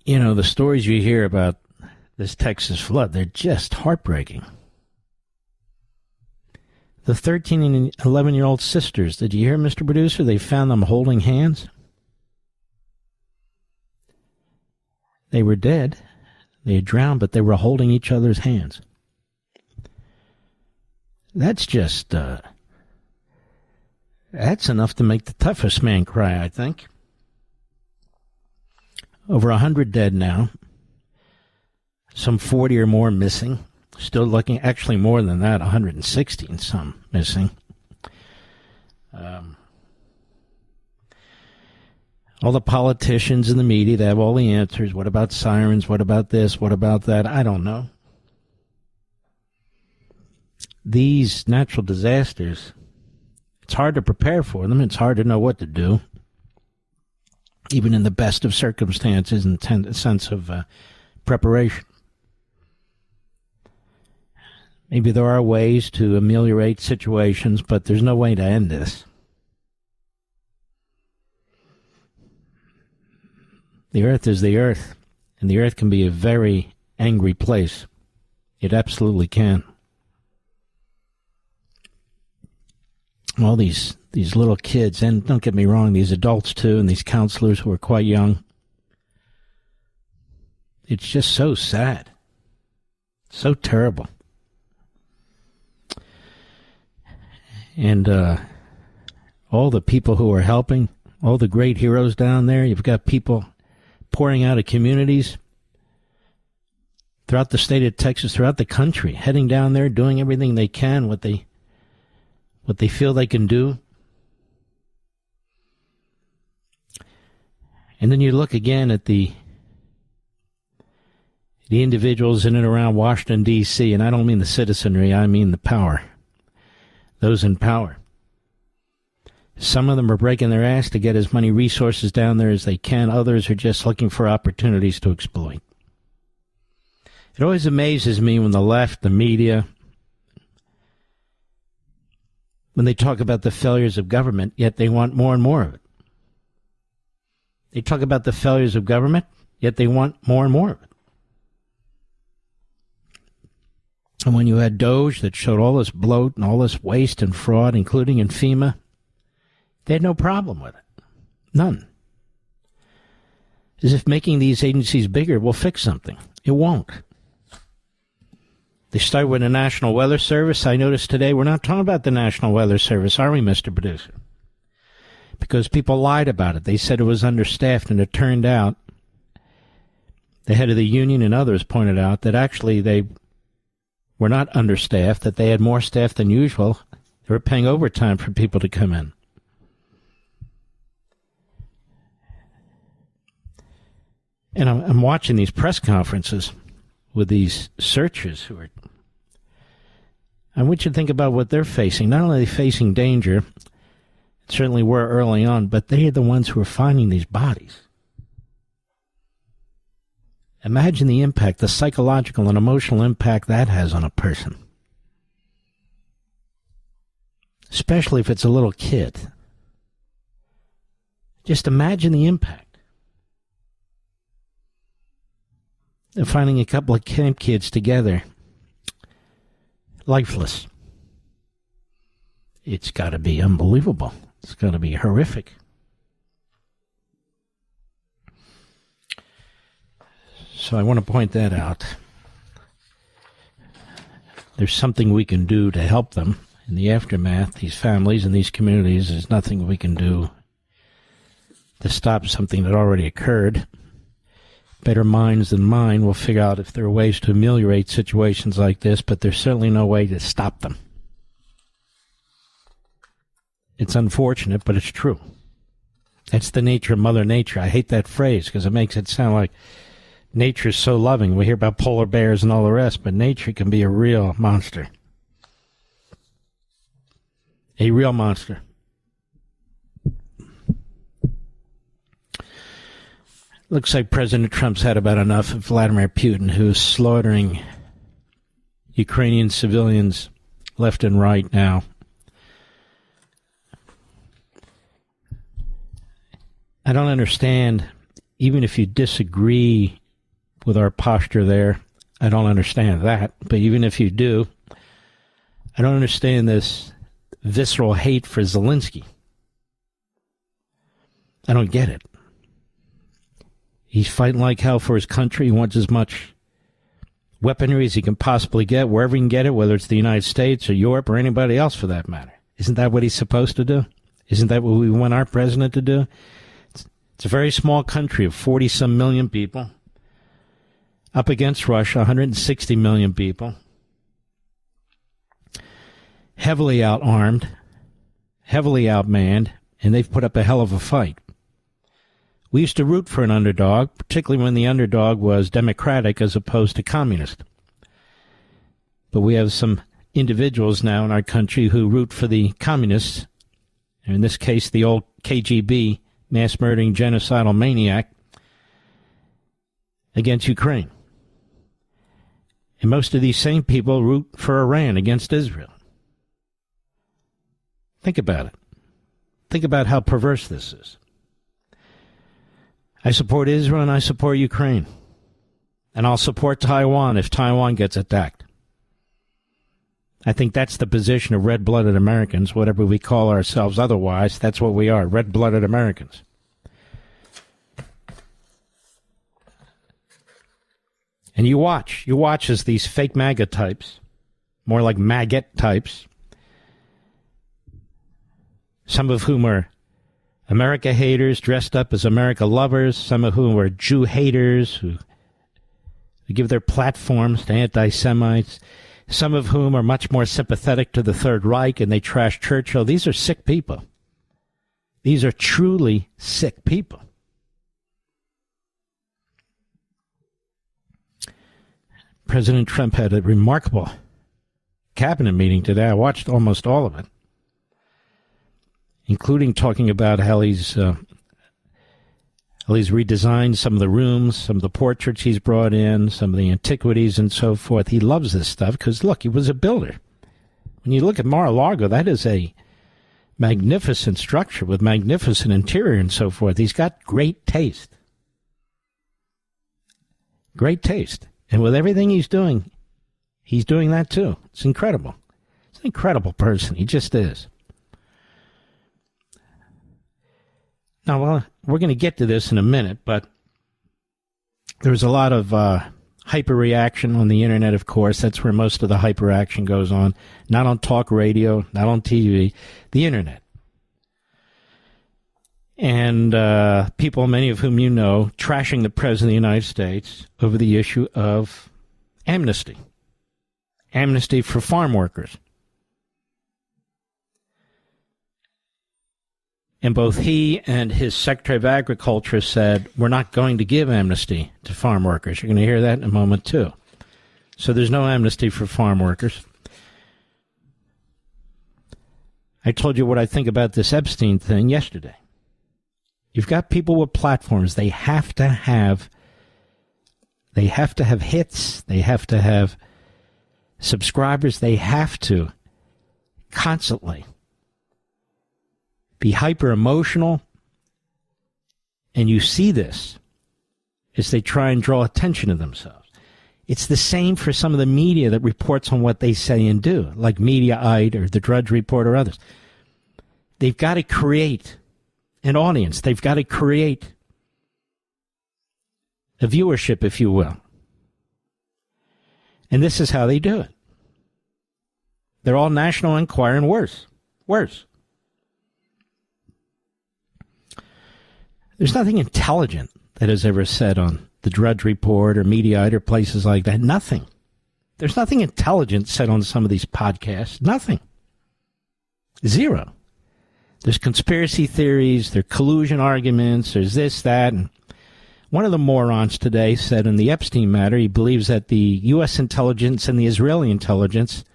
You know, the stories you hear about this Texas flood, they're just heartbreaking. The 13 and 11-year-old sisters, did you hear, Mr. Producer? They found them holding hands. They were dead. They had drowned, but they were holding each other's hands. That's just, that's enough to make the toughest man cry, I think. Over 100 dead now. Some 40 or more missing. Still looking, actually more than that, 160 and some missing. All the politicians and the media, they have all the answers. What about sirens? What about this? What about that? I don't know. These natural disasters, it's hard to prepare for them. It's hard to know what to do, even in the best of circumstances and sense of preparation. Maybe there are ways to ameliorate situations, but there's no way to end this. The earth is the earth, and the earth can be a very angry place. It absolutely can. All these little kids, and don't get me wrong, these adults too, and these counselors who are quite young. It's just so sad. So terrible. And all the people who are helping, all the great heroes down there, you've got people pouring out of communities throughout the state of Texas, throughout the country, heading down there, doing everything they can, what they feel they can do. And then you look again at the individuals in and around Washington, D.C., and I don't mean the citizenry, I mean the power, those in power. Some of them are breaking their ass to get as many resources down there as they can. Others are just looking for opportunities to exploit. It always amazes me when the left, the media, when they talk about the failures of government, yet they want more and more of it. They talk about the failures of government, yet they want more and more of it. And when you had DOJ that showed all this bloat and all this waste and fraud, including in FEMA, they had no problem with it. None. As if making these agencies bigger will fix something. It won't. They start with the National Weather Service. I noticed today we're not talking about the National Weather Service, are we, Mr. Producer? Because people lied about it. They said it was understaffed, and it turned out, the head of the union and others pointed out that actually they were not understaffed, that they had more staff than usual. They were paying overtime for people to come in. And I'm watching these press conferences with these searchers who are... I want you to think about what they're facing. Not only are they facing danger, certainly were early on, but they are the ones who are finding these bodies. Imagine the impact, the psychological and emotional impact that has on a person. Especially if it's a little kid. Just imagine the impact. And finding a couple of camp kids together, lifeless. It's got to be unbelievable. It's got to be horrific. So I want to point that out. There's something we can do to help them in the aftermath. These families and these communities, there's nothing we can do to stop something that already occurred. Better minds than mine will figure out if there are ways to ameliorate situations like this, but there's certainly no way to stop them. It's unfortunate, but it's true. That's the nature of Mother Nature. I hate that phrase because it makes it sound like nature's so loving. We hear about polar bears and all the rest, but nature can be a real monster. A real monster. Looks like President Trump's had about enough of Vladimir Putin, who's slaughtering Ukrainian civilians left and right now. I don't understand even if you disagree with our posture there, I don't understand that. But even if you do, I don't understand this visceral hate for Zelensky. I don't get it. He's fighting like hell for his country. He wants as much weaponry as he can possibly get, wherever he can get it, whether it's the United States or Europe or anybody else for that matter. Isn't that what he's supposed to do? Isn't that what we want our president to do? It's a very small country of 40-some million people up against Russia, 160 million people, heavily outarmed, heavily outmanned, and they've put up a hell of a fight. We used to root for an underdog, particularly when the underdog was democratic as opposed to communist. But we have some individuals now in our country who root for the communists, in this case the old KGB, mass-murdering genocidal maniac, against Ukraine. And most of these same people root for Iran against Israel. Think about it. Think about how perverse this is. I support Israel and I support Ukraine. And I'll support Taiwan if Taiwan gets attacked. I think that's the position of red-blooded Americans, whatever we call ourselves otherwise. That's what we are, red-blooded Americans. And you watch as these fake MAGA types, more like maggot types, some of whom are America haters dressed up as America lovers, some of whom are Jew haters who give their platforms to anti-Semites, some of whom are much more sympathetic to the Third Reich and they trash Churchill. These are sick people. These are truly sick people. President Trump had a remarkable cabinet meeting today. I watched almost all of it, including talking about how he's redesigned some of the rooms, some of the portraits he's brought in, some of the antiquities and so forth. He loves this stuff because, look, he was a builder. When you look at Mar-a-Lago, that is a magnificent structure with magnificent interior and so forth. He's got great taste. Great taste. And with everything he's doing that too. It's incredible. He's an incredible person. He just is. Now, well, we're going to get to this in a minute, but there's a lot of hyper-reaction on the Internet, of course. That's where most of the hyper-action goes on. Not on talk radio, not on TV, the Internet. And people, many of whom you know, trashing the President of the United States over the issue of amnesty. Amnesty for farm workers. And both he and his Secretary of Agriculture said, we're not going to give amnesty to farm workers. You're going to hear that in a moment, too. So there's no amnesty for farm workers. I told you what I think about this Epstein thing yesterday. You've got people with platforms. They have to have hits. They have to have subscribers. They have to constantly be hyper emotional, and you see this as they try and draw attention to themselves. It's the same for some of the media that reports on what they say and do, like Mediaite or the Drudge Report or others. They've got to create an audience. They've got to create a viewership, if you will. And this is how they do it. They're all National Enquirer and worse. Worse. There's nothing intelligent that is ever said on the Drudge Report or Mediaite or places like that. Nothing. There's nothing intelligent said on some of these podcasts. Nothing. Zero. There's conspiracy theories, there are collusion arguments, there's this, that. And one of the morons today said in the Epstein matter, he believes that the U.S. intelligence and the Israeli intelligence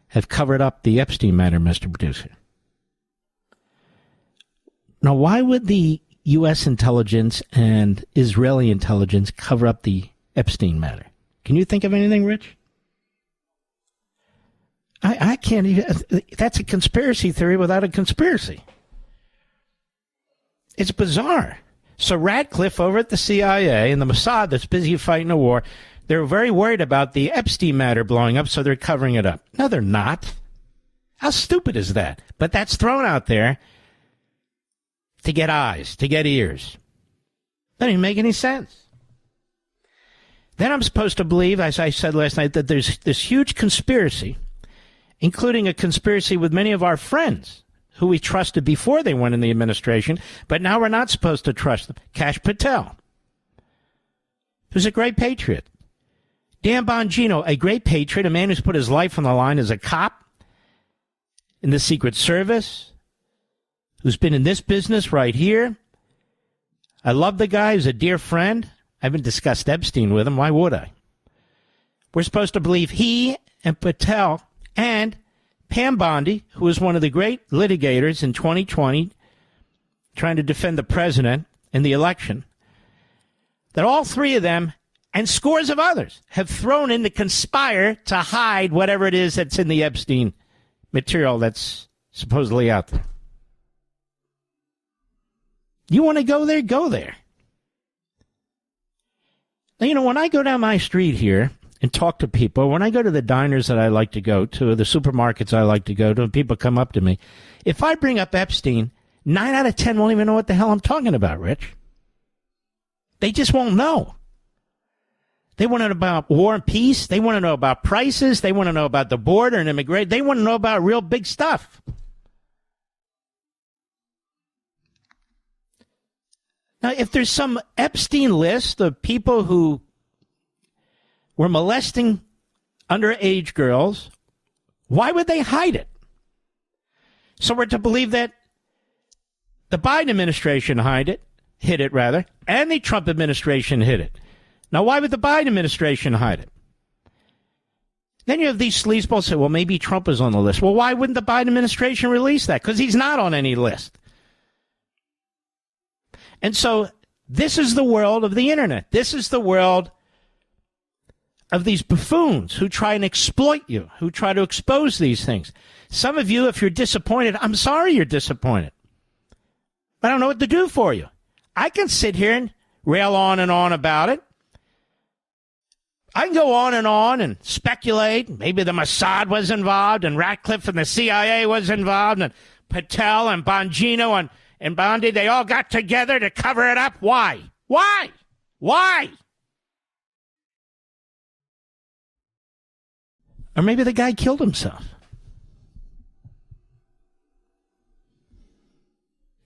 have covered up the Epstein matter, Mr. Producer. Now, why would the U.S. intelligence and Israeli intelligence cover up the Epstein matter? Can you think of anything, Rich? I can't even. That's a conspiracy theory without a conspiracy. It's bizarre. So Radcliffe over at the CIA and the Mossad that's busy fighting a war, they're very worried about the Epstein matter blowing up, so they're covering it up. No, they're not. How stupid is that? But that's thrown out there to get eyes, to get ears. Doesn't even make any sense. Then I'm supposed to believe, as I said last night, that there's this huge conspiracy, including a conspiracy with many of our friends who we trusted before they went in the administration, but now we're not supposed to trust them. Kash Patel, who's a great patriot. Dan Bongino, a great patriot, a man who's put his life on the line as a cop in the Secret Service, who's been in this business right here. I love the guy. He's a dear friend. I haven't discussed Epstein with him. Why would I? We're supposed to believe he and Patel and Pam Bondi, who was one of the great litigators in 2020, trying to defend the president in the election, that all three of them and scores of others have thrown in to conspire to hide whatever it is that's in the Epstein material that's supposedly out there. You want to go there? Go there. Now, you know, when I go down my street here and talk to people, when I go to the diners that I like to go to, the supermarkets I like to go to, and people come up to me, if I bring up Epstein, 9 out of 10 won't even know what the hell I'm talking about, Rich. They just won't know. They want to know about war and peace. They want to know about prices. They want to know about the border and immigration. They want to know about real big stuff. Now, if there's some Epstein list of people who were molesting underage girls, why would they hide it? So we're to believe that the Biden administration hid it, and the Trump administration hid it. Now, why would the Biden administration hide it? Then you have these sleazeballs say, well, maybe Trump is on the list. Well, why wouldn't the Biden administration release that? Because he's not on any list. And so this is the world of the internet. This is the world of these buffoons who try and exploit you, who try to expose these things. Some of you, if you're disappointed, I'm sorry you're disappointed. I don't know what to do for you. I can sit here and rail on and on about it. I can go on and speculate. Maybe the Mossad was involved, and Radcliffe and the CIA was involved, and Patel and Bongino and Bondi, they all got together to cover it up. Why? Why? Why? Or maybe the guy killed himself.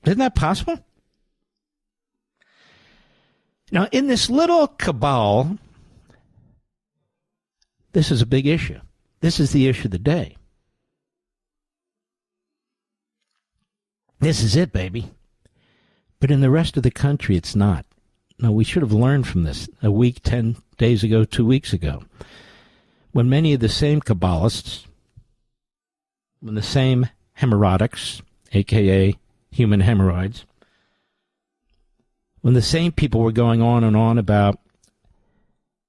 Isn't that possible? Now, in this little cabal, this is a big issue. This is the issue of the day. This is it, baby. But in the rest of the country, it's not. Now, we should have learned from this a week, 10 days ago, 2 weeks ago, when many of the same Kabbalists, when the same hemorrhoidics, a.k.a. human hemorrhoids, when the same people were going on and on about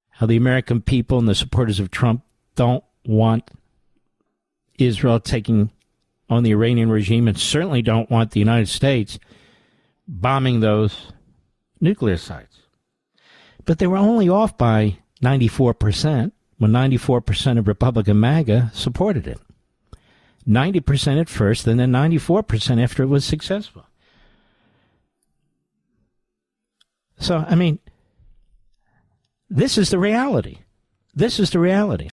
how the American people and the supporters of Trump don't want Israel taking on the Iranian regime and certainly don't want the United States bombing those nuclear sites. But they were only off by 94% when 94% of Republican MAGA supported it. 90% at first, and then 94% after it was successful. So, I mean, this is the reality. This is the reality.